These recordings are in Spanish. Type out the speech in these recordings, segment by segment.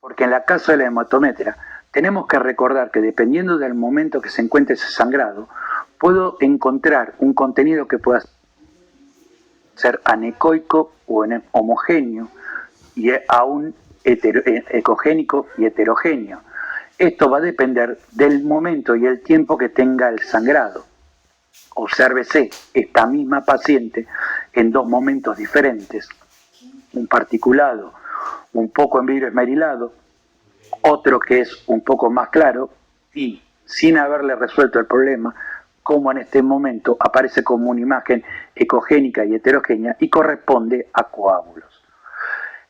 Porque en el caso de la hematometria, tenemos que recordar que dependiendo del momento que se encuentre ese sangrado, puedo encontrar un contenido que pueda ser anecoico o homogéneo y aún ecogénico y heterogéneo. Esto va a depender del momento y el tiempo que tenga el sangrado. Obsérvese esta misma paciente en dos momentos diferentes, un particulado un poco en vidrio esmerilado, otro que es un poco más claro y sin haberle resuelto el problema, como en este momento aparece como una imagen ecogénica y heterogénea y corresponde a coágulos.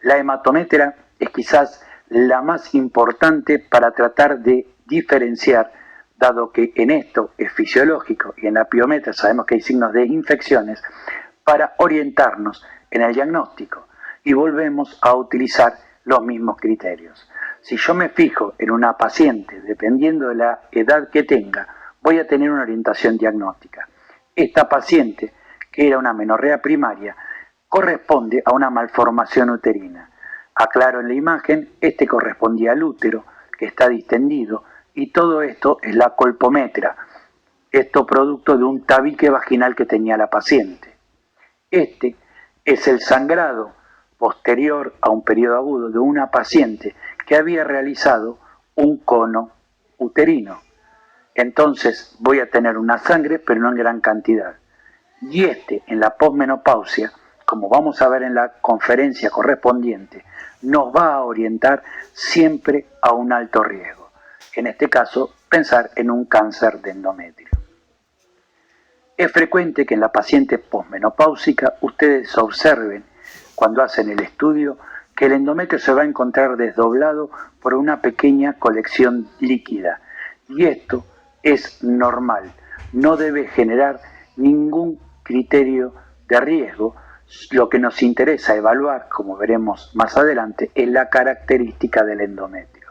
La hematometría es quizás la más importante para tratar de diferenciar, dado que en esto es fisiológico y en la piometría sabemos que hay signos de infecciones, para orientarnos en el diagnóstico y volvemos a utilizar los mismos criterios. Si yo me fijo en una paciente, dependiendo de la edad que tenga, voy a tener una orientación diagnóstica. Esta paciente, que era una menorrea primaria, corresponde a una malformación uterina. Aclaro en la imagen, este correspondía al útero, que está distendido, y todo esto es la colpometría, esto producto de un tabique vaginal que tenía la paciente. Este es el sangrado posterior a un periodo agudo de una paciente que había realizado un cono uterino. Entonces voy a tener una sangre, pero no en gran cantidad. Y en la posmenopausia, como vamos a ver en la conferencia correspondiente, nos va a orientar siempre a un alto riesgo. En este caso, pensar en un cáncer de endometrio. Es frecuente que en la paciente posmenopáusica ustedes observen, cuando hacen el estudio, que el endometrio se va a encontrar desdoblado por una pequeña colección líquida. Y esto es normal, no debe generar ningún criterio de riesgo. Lo que nos interesa evaluar, como veremos más adelante, es la característica del endometrio.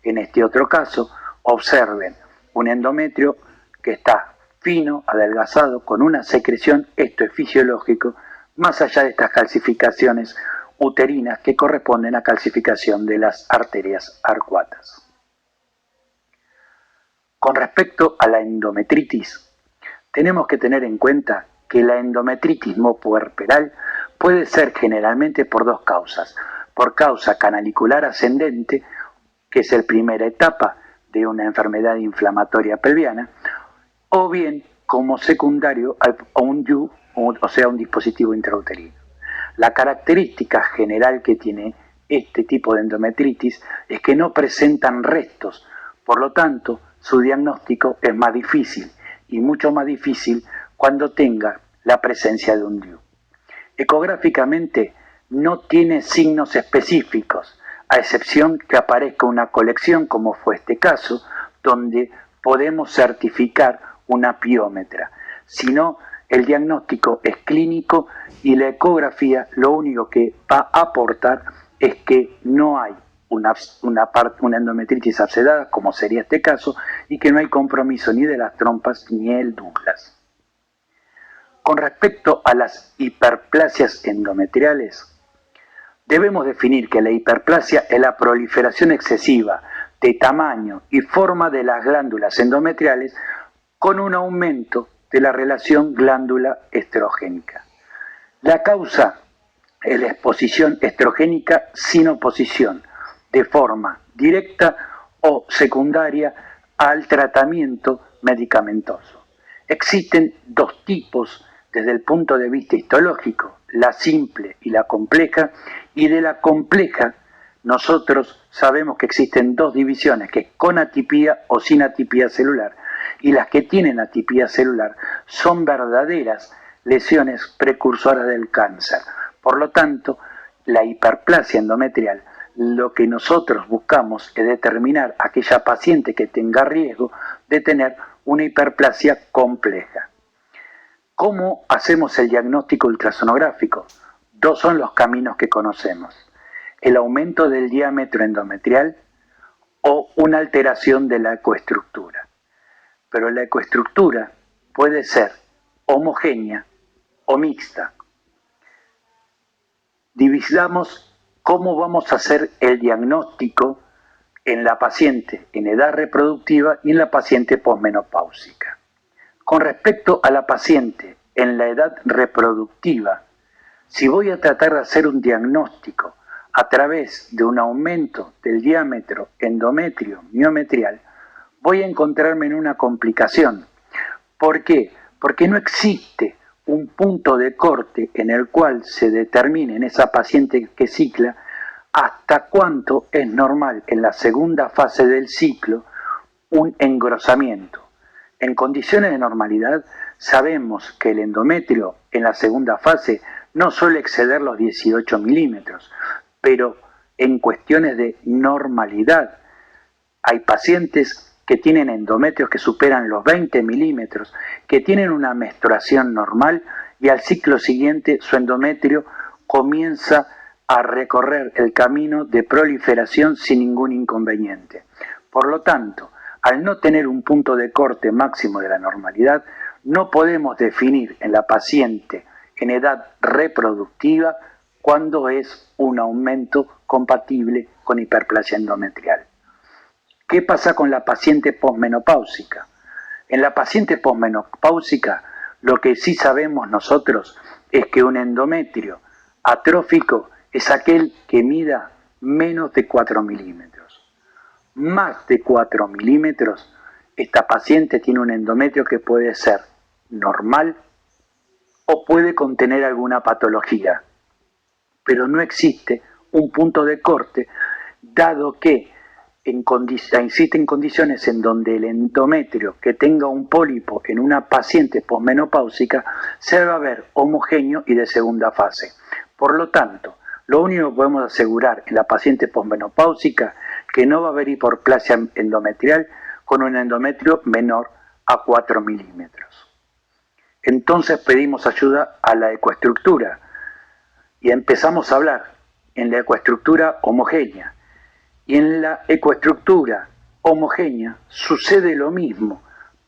En este otro caso, observen un endometrio que está fino, adelgazado, con una secreción, esto es fisiológico, más allá de estas calcificaciones uterinas que corresponden a calcificación de las arterias arcuatas. Con respecto a la endometritis, tenemos que tener en cuenta que la endometritis puerperal puede ser generalmente por dos causas. Por causa canalicular ascendente, que es la primera etapa de una enfermedad inflamatoria pelviana, o bien como secundario a un DIU, o sea, un dispositivo intrauterino. La característica general que tiene este tipo de endometritis es que no presentan restos, por lo tanto, su diagnóstico es más difícil y mucho más difícil cuando tenga la presencia de un DIU. Ecográficamente no tiene signos específicos, a excepción que aparezca una colección, como fue este caso, donde podemos certificar una piómetra. Si no, el diagnóstico es clínico y la ecografía lo único que va a aportar es que no hay una endometritis abscedada, como sería este caso, y que no hay compromiso ni de las trompas ni el Douglas. Con respecto a las hiperplasias endometriales, debemos definir que la hiperplasia es la proliferación excesiva de tamaño y forma de las glándulas endometriales con un aumento de la relación glándula estrogénica. La causa es la exposición estrogénica sin oposición, de forma directa o secundaria al tratamiento medicamentoso. Existen dos tipos desde el punto de vista histológico, la simple y la compleja, y de la compleja nosotros sabemos que existen dos divisiones, que es con atipía o sin atipía celular, y las que tienen atipía celular son verdaderas lesiones precursoras del cáncer. Por lo tanto, la hiperplasia endometrial, lo que nosotros buscamos es determinar a aquella paciente que tenga riesgo de tener una hiperplasia compleja. ¿Cómo hacemos el diagnóstico ultrasonográfico? Dos son los caminos que conocemos: el aumento del diámetro endometrial o una alteración de la ecoestructura. Pero la ecoestructura puede ser homogénea o mixta. Dividamos ¿cómo vamos a hacer el diagnóstico en la paciente en edad reproductiva y en la paciente posmenopáusica? Con respecto a la paciente en la edad reproductiva, si voy a tratar de hacer un diagnóstico a través de un aumento del diámetro endometrio miometrial, voy a encontrarme en una complicación. ¿Por qué? Porque no existe un punto de corte en el cual se determine en esa paciente que cicla hasta cuánto es normal en la segunda fase del ciclo un engrosamiento. En condiciones de normalidad sabemos que el endometrio en la segunda fase no suele exceder los 18 milímetros, pero en cuestiones de normalidad hay pacientes que tienen endometrios que superan los 20 milímetros, que tienen una menstruación normal y al ciclo siguiente su endometrio comienza a recorrer el camino de proliferación sin ningún inconveniente. Por lo tanto, al no tener un punto de corte máximo de la normalidad, no podemos definir en la paciente en edad reproductiva cuándo es un aumento compatible con hiperplasia endometrial. ¿Qué pasa con la paciente posmenopáusica? En la paciente posmenopáusica, lo que sí sabemos nosotros es que un endometrio atrófico es aquel que mida menos de 4 milímetros. Más de 4 milímetros, esta paciente tiene un endometrio que puede ser normal o puede contener alguna patología, pero no existe un punto de corte, dado que existen condiciones en donde el endometrio que tenga un pólipo en una paciente posmenopáusica se va a ver homogéneo y de segunda fase. Por lo tanto, lo único que podemos asegurar en la paciente posmenopáusica que no va a haber hiperplasia endometrial con un endometrio menor a 4 milímetros. Entonces pedimos ayuda a la ecoestructura y empezamos a hablar en la ecoestructura homogénea. Y en la ecoestructura homogénea sucede lo mismo,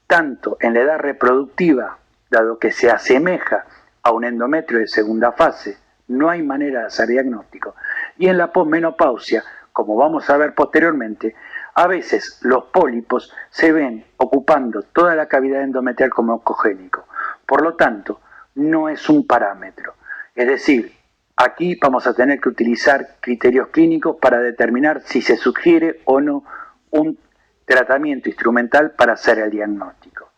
tanto en la edad reproductiva, dado que se asemeja a un endometrio de segunda fase, no hay manera de hacer diagnóstico, y en la posmenopausia, como vamos a ver posteriormente, a veces los pólipos se ven ocupando toda la cavidad endometrial como oncogénico. Por lo tanto, no es un parámetro. Es decir, aquí vamos a tener que utilizar criterios clínicos para determinar si se sugiere o no un tratamiento instrumental para hacer el diagnóstico.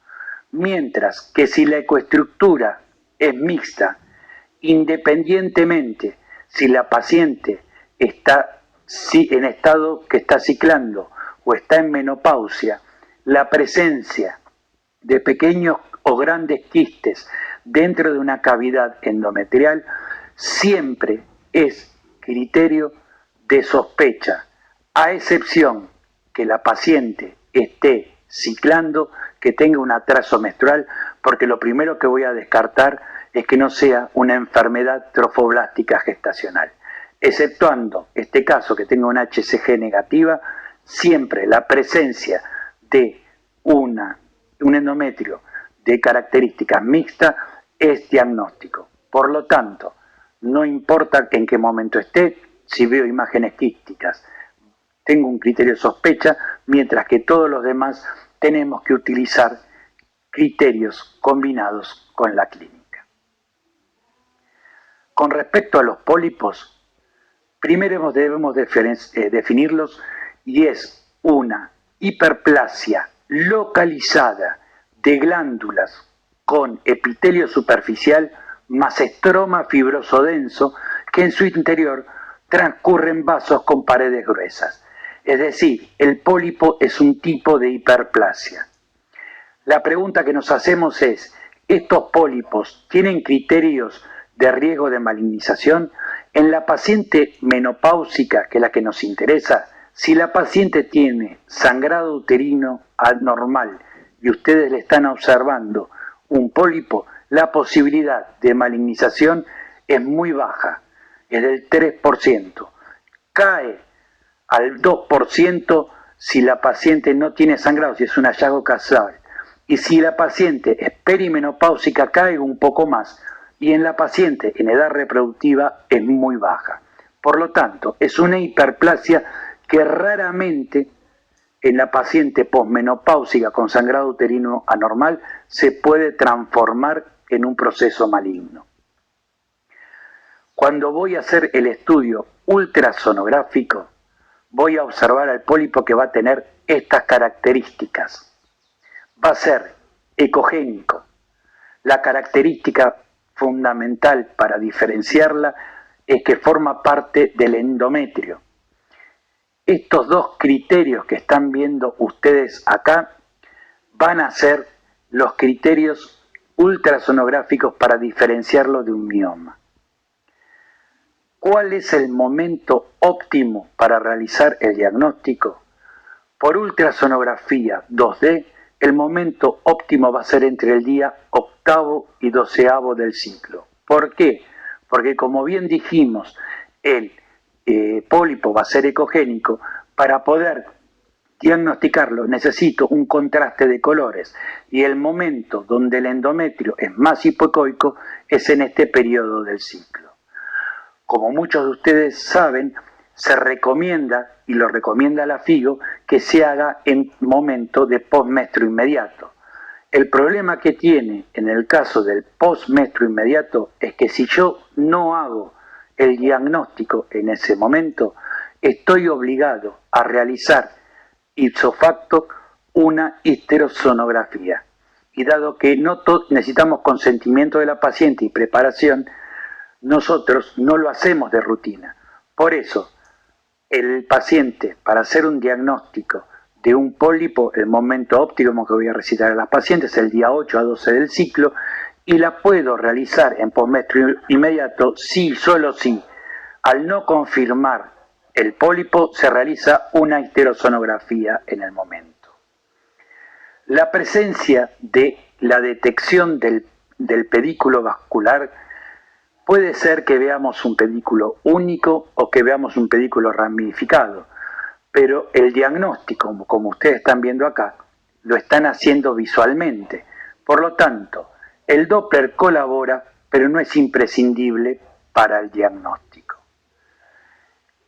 Mientras que si la ecoestructura es mixta, independientemente si la paciente está en estado que está ciclando o está en menopausia, la presencia de pequeños o grandes quistes dentro de una cavidad endometrial siempre es criterio de sospecha, a excepción que la paciente esté ciclando, que tenga un atraso menstrual, porque lo primero que voy a descartar es que no sea una enfermedad trofoblástica gestacional. Exceptuando este caso que tenga una HCG negativa, siempre la presencia de un endometrio de características mixtas es diagnóstico. Por lo tanto, no importa en qué momento esté, si veo imágenes quísticas, tengo un criterio de sospecha, mientras que todos los demás tenemos que utilizar criterios combinados con la clínica. Con respecto a los pólipos, primero debemos definirlos y es una hiperplasia localizada de glándulas con epitelio superficial más estroma fibroso denso que en su interior transcurren vasos con paredes gruesas. Es decir, el pólipo es un tipo de hiperplasia. La pregunta que nos hacemos es, ¿estos pólipos tienen criterios de riesgo de malignización? En la paciente menopáusica, que es la que nos interesa, si la paciente tiene sangrado uterino anormal y ustedes le están observando un pólipo, la posibilidad de malignización es muy baja, es del 3%. Cae al 2% si la paciente no tiene sangrado, si es un hallazgo casual. Y si la paciente es perimenopáusica, cae un poco más. Y en la paciente en edad reproductiva es muy baja. Por lo tanto, es una hiperplasia que raramente en la paciente posmenopáusica con sangrado uterino anormal se puede transformar en un proceso maligno. Cuando voy a hacer el estudio ultrasonográfico, voy a observar al pólipo que va a tener estas características. Va a ser ecogénico. La característica fundamental para diferenciarla es que forma parte del endometrio. Estos dos criterios que están viendo ustedes acá van a ser los criterios ultrasonográficos para diferenciarlo de un mioma. ¿Cuál es el momento óptimo para realizar el diagnóstico? Por ultrasonografía 2D, el momento óptimo va a ser entre el día 8º y 12º del ciclo. ¿Por qué? Porque como bien dijimos, el pólipo va a ser ecogénico. Para poder diagnosticarlo necesito un contraste de colores y el momento donde el endometrio es más hipoecoico es en este periodo del ciclo. Como muchos de ustedes saben, se recomienda, y lo recomienda la FIGO, que se haga en momento de postmenstruo inmediato. El problema que tiene en el caso del postmenstruo inmediato es que si yo no hago el diagnóstico en ese momento, estoy obligado a realizar ipso facto una histerosonografía. Y dado que no necesitamos consentimiento de la paciente y preparación, nosotros no lo hacemos de rutina. Por eso, el paciente, para hacer un diagnóstico de un pólipo, el momento óptimo que voy a recitar a las pacientes es el día 8 a 12 del ciclo, y la puedo realizar en postmenstruo inmediato si, solo si, al no confirmar el pólipo, se realiza una histerosonografía en el momento. La presencia de la detección del pedículo vascular puede ser que veamos un pedículo único o que veamos un pedículo ramificado, pero el diagnóstico, como ustedes están viendo acá, lo están haciendo visualmente. Por lo tanto, el Doppler colabora, pero no es imprescindible para el diagnóstico.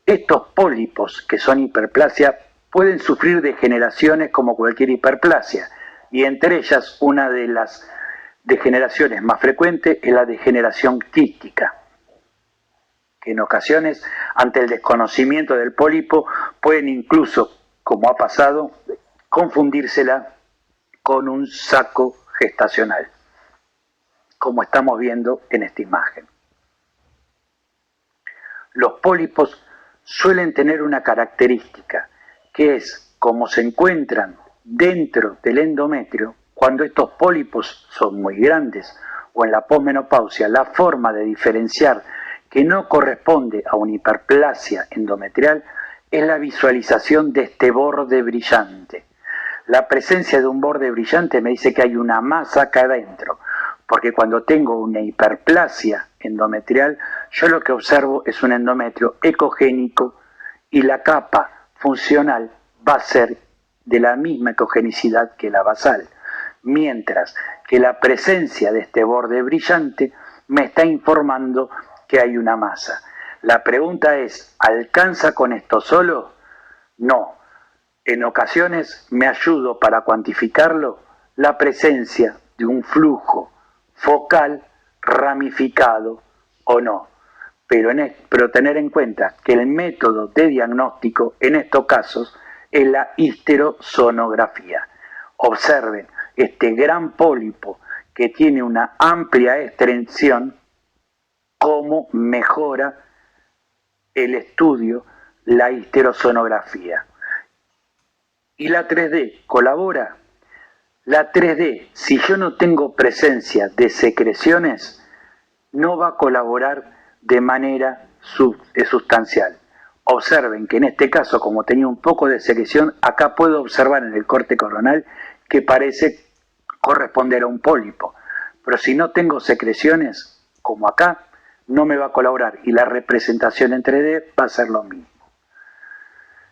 Estos pólipos, que son hiperplasia, pueden sufrir degeneraciones como cualquier hiperplasia, y entre ellas una de las degeneraciones más frecuentes es la degeneración quística, que en ocasiones, ante el desconocimiento del pólipo, pueden incluso, como ha pasado, confundírsela con un saco gestacional, como estamos viendo en esta imagen. Los pólipos suelen tener una característica, que es, como se encuentran dentro del endometrio, cuando estos pólipos son muy grandes o en la posmenopausia, la forma de diferenciar que no corresponde a una hiperplasia endometrial es la visualización de este borde brillante. La presencia de un borde brillante me dice que hay una masa acá adentro, porque cuando tengo una hiperplasia endometrial, yo lo que observo es un endometrio ecogénico y la capa funcional va a ser de la misma ecogenicidad que la basal, mientras que la presencia de este borde brillante me está informando que hay una masa. La pregunta es, ¿alcanza con esto solo? No. En ocasiones me ayudo para cuantificarlo la presencia de un flujo focal ramificado o no. Pero tener en cuenta que el método de diagnóstico en estos casos es la histerosonografía. Observen este gran pólipo que tiene una amplia extensión, cómo mejora el estudio la histerosonografía. ¿Y la 3D colabora? La 3D, si yo no tengo presencia de secreciones, no va a colaborar de manera sustancial. Observen que en este caso, como tenía un poco de secreción, acá puedo observar en el corte coronal que parece corresponder a un pólipo. Pero si no tengo secreciones, como acá, no me va a colaborar y la representación en 3D va a ser lo mismo.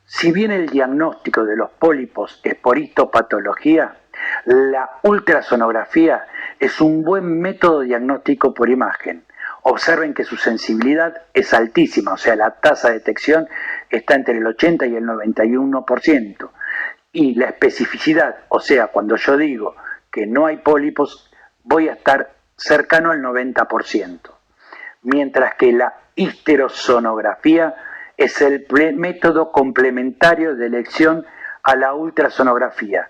Si bien el diagnóstico de los pólipos es por histopatología, la ultrasonografía es un buen método diagnóstico por imagen. Observen que su sensibilidad es altísima, o sea, la tasa de detección está entre el 80 y el 91%. Y la especificidad, o sea, cuando yo digo que no hay pólipos, voy a estar cercano al 90%. Mientras que la histerosonografía es el método complementario de elección a la ultrasonografía,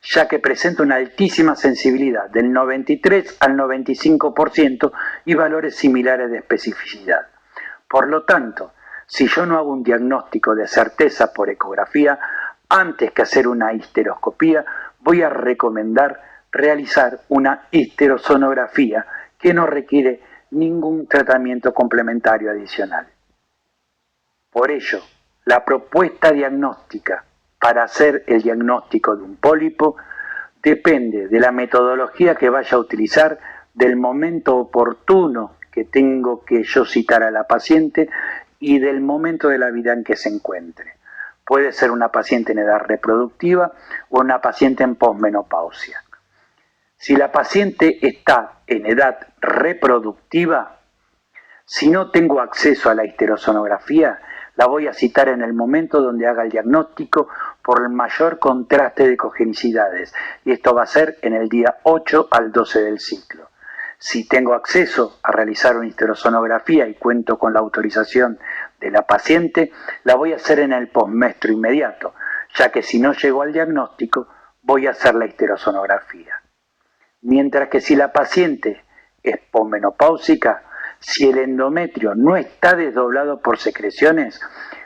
ya que presenta una altísima sensibilidad del 93 al 95% y valores similares de especificidad. Por lo tanto, si yo no hago un diagnóstico de certeza por ecografía, antes que hacer una histeroscopía, voy a recomendar realizar una histerosonografía que no requiere ningún tratamiento complementario adicional. Por ello, la propuesta diagnóstica para hacer el diagnóstico de un pólipo depende de la metodología que vaya a utilizar, del momento oportuno que tengo que yo citar a la paciente y del momento de la vida en que se encuentre. Puede ser una paciente en edad reproductiva o una paciente en posmenopausia. Si la paciente está en edad reproductiva, si no tengo acceso a la histerosonografía, la voy a citar en el momento donde haga el diagnóstico por el mayor contraste de cogenicidades, y esto va a ser en el día 8 al 12 del ciclo. Si tengo acceso a realizar una histerosonografía y cuento con la autorización de la paciente, la voy a hacer en el posmestro inmediato, ya que si no llego al diagnóstico, voy a hacer la histerosonografía. Mientras que si la paciente es posmenopáusica, si el endometrio no está desdoblado por secreciones,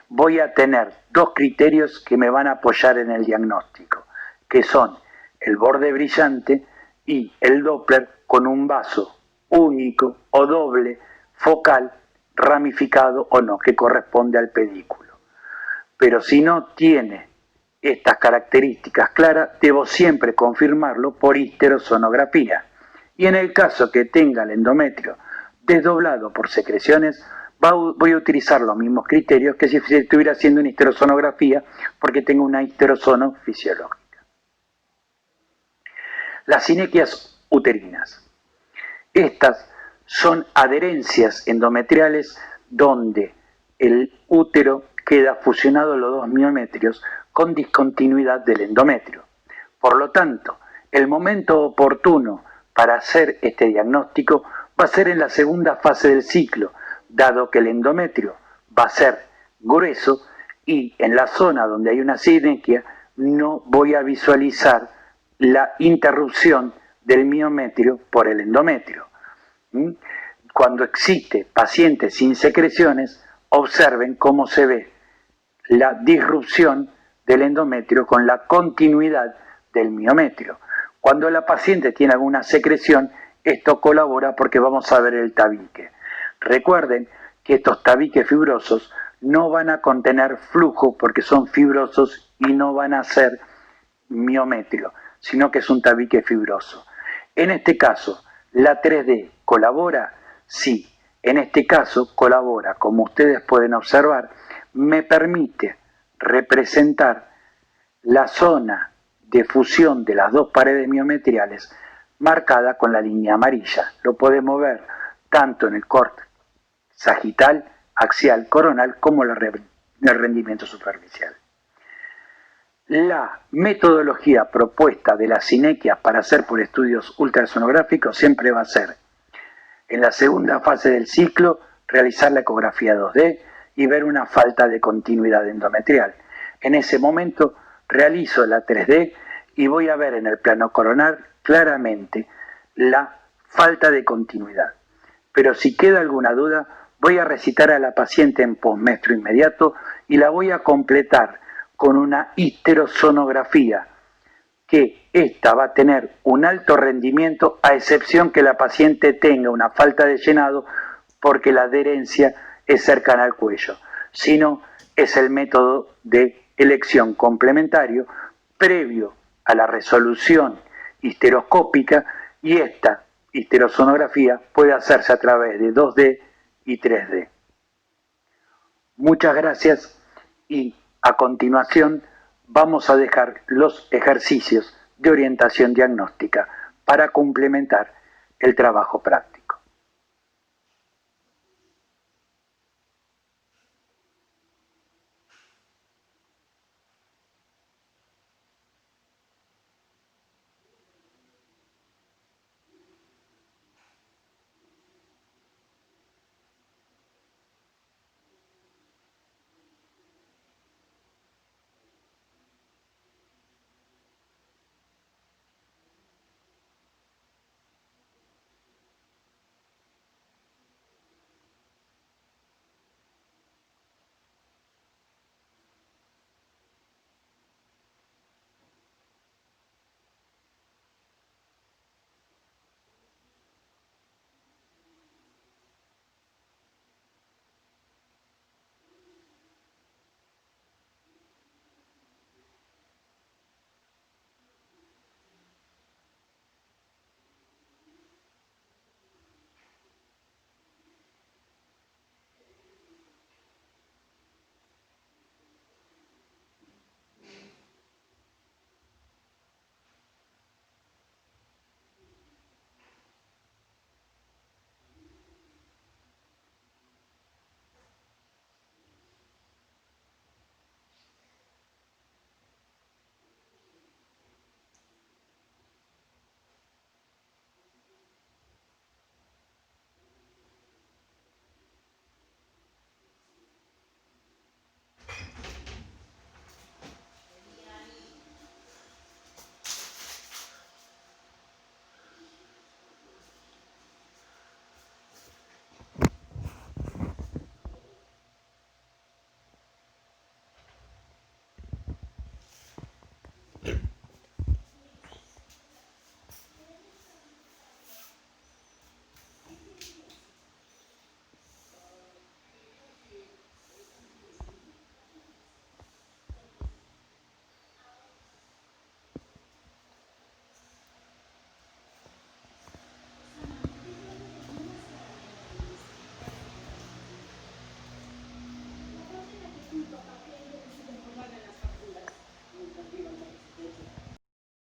voy a tener dos criterios que me van a apoyar en el diagnóstico, que son el borde brillante y el Doppler con un vaso único o doble, focal, ramificado o no, que corresponde al pedículo. Pero si no tiene estas características claras, debo siempre confirmarlo por histerosonografía. Y en el caso que tenga el endometrio desdoblado por secreciones, voy a utilizar los mismos criterios que si estuviera haciendo una histerosonografía, porque tengo una histerosono fisiológica. Las sinequias uterinas. Estas son adherencias endometriales donde el útero queda fusionado a los dos miometrios con discontinuidad del endometrio. Por lo tanto, el momento oportuno para hacer este diagnóstico va a ser en la segunda fase del ciclo, dado que el endometrio va a ser grueso y en la zona donde hay una sinequia no voy a visualizar la interrupción del miometrio por el endometrio. Cuando existe paciente sin secreciones, observen cómo se ve la disrupción del endometrio con la continuidad del miometrio. Cuando la paciente tiene alguna secreción, esto colabora porque vamos a ver el tabique. Recuerden que estos tabiques fibrosos no van a contener flujo porque son fibrosos y no van a ser miometrio, sino que es un tabique fibroso. En este caso, ¿la 3D colabora? Sí, en este caso colabora, como ustedes pueden observar, me permite representar la zona de fusión de las dos paredes miometriales marcada con la línea amarilla. Lo podemos ver tanto en el corte sagital, axial, coronal, como en el rendimiento superficial. La metodología propuesta de las sinequias para hacer por estudios ultrasonográficos siempre va a ser, en la segunda fase del ciclo, realizar la ecografía 2D y ver una falta de continuidad endometrial. En ese momento realizo la 3D y voy a ver en el plano coronal claramente la falta de continuidad. Pero si queda alguna duda, voy a recitar a la paciente en posmestro inmediato y la voy a completar con una histerosonografía, que esta va a tener un alto rendimiento a excepción que la paciente tenga una falta de llenado porque la adherencia es cercana al cuello. Si no, es el método de elección complementario previo a la resolución histeroscópica, y esta histerosonografía puede hacerse a través de 2D y 3D. Muchas gracias y a continuación vamos a dejar los ejercicios de orientación diagnóstica para complementar el trabajo práctico.